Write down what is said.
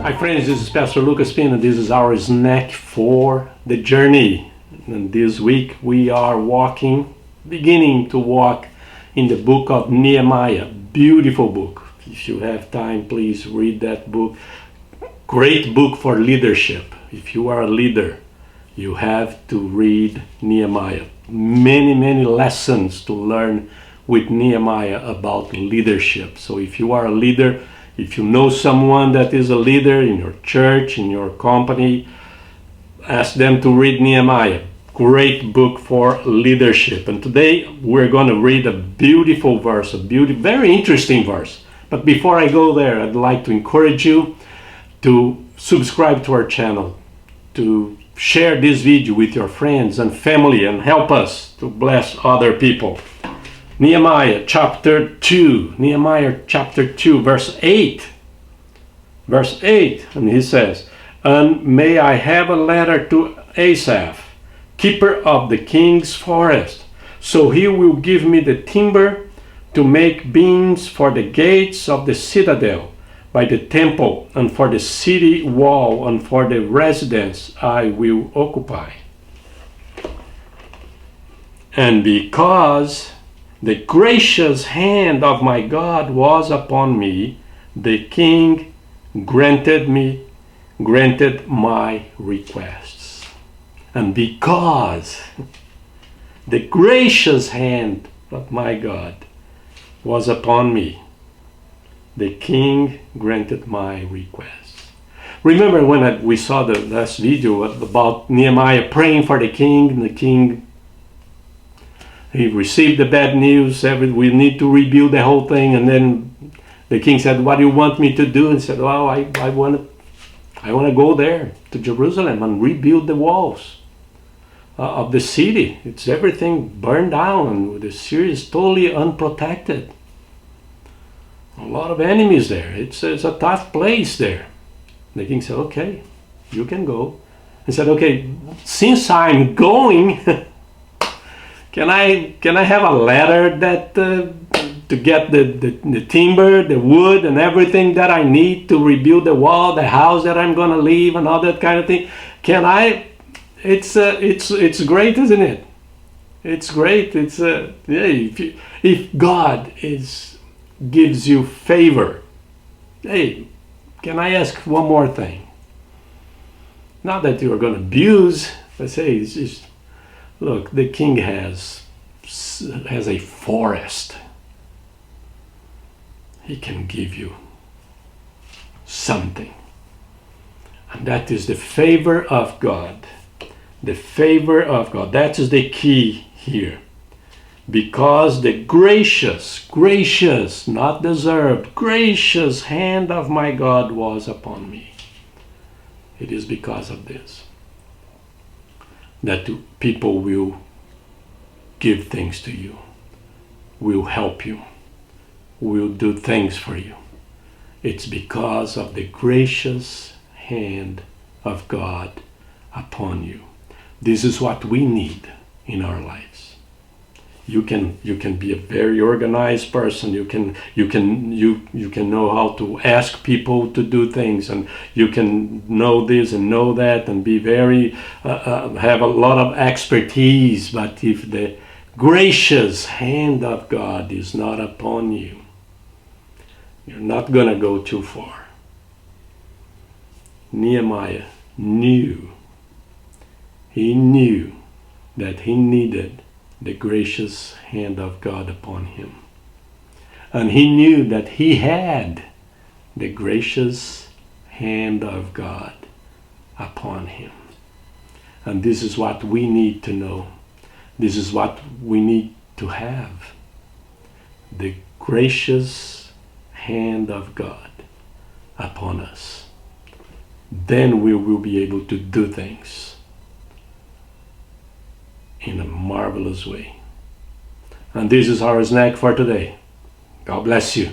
Hi friends, this is Pastor Lucas Pin and this is our snack for the journey. And this week we are beginning to walk in the book of Nehemiah. Beautiful book. If you have time, please read that book. Great book for leadership. If you are a leader, you have to read Nehemiah. Many lessons to learn with Nehemiah about leadership. So if you are a leader, if you know someone that is a leader in your church, in your company, ask them to read Nehemiah. Great book for leadership. And today we're going to read a beautiful verse, very interesting verse. But before I go there, I'd like to encourage you to subscribe to our channel, to share this video with your friends and family, and help us to bless other people. Nehemiah chapter 2, verse 8. Verse 8, and he says, "And may I have a letter to Asaph, keeper of the king's forest, so he will give me the timber to make beams for the gates of the citadel, by the temple, and for the city wall, and for the residence I will occupy. And because the gracious hand of my God was upon me, the king granted my requests." And because the gracious hand of my God was upon me, the king granted my requests. Remember when we saw the last video about Nehemiah praying for the king, and the king, he received the bad news, we need to rebuild the whole thing, and then the king said, "What do you want me to do?" And he said, "Well, I want to go there to Jerusalem and rebuild the walls of the city. It's everything burned down, and the city is totally unprotected. A lot of enemies there. It's a tough place there." The king said, "Okay, you can go." He said, "Okay, since I'm going, can I have a letter that to get the timber, the wood, and everything that I need to rebuild the wall, the house that I'm gonna leave, and all that kind of thing? Can I?" It's great, isn't it? It's great. It's if God gives you favor. Hey, can I ask one more thing? Not that you are going to abuse. Let's say, look, the king has a forest. He can give you something, and that is the favor of God. The favor of God. That is the key here. Because the gracious, not deserved, gracious hand of my God was upon me. It is because of this that people will give things to you, will help you, will do things for you. It's because of the gracious hand of God upon you. This is what we need in our lives. You can be a very organized person. You can know how to ask people to do things, and you can know this and know that, and be very have a lot of expertise. But if the gracious hand of God is not upon you, you're not gonna go too far. Nehemiah knew. He knew that he needed the gracious hand of God upon him. And he knew that he had the gracious hand of God upon him. And this is what we need to know. This is what we need to have. The gracious hand of God upon us. Then we will be able to do things in a marvelous way. And this is our snack for today. God bless you.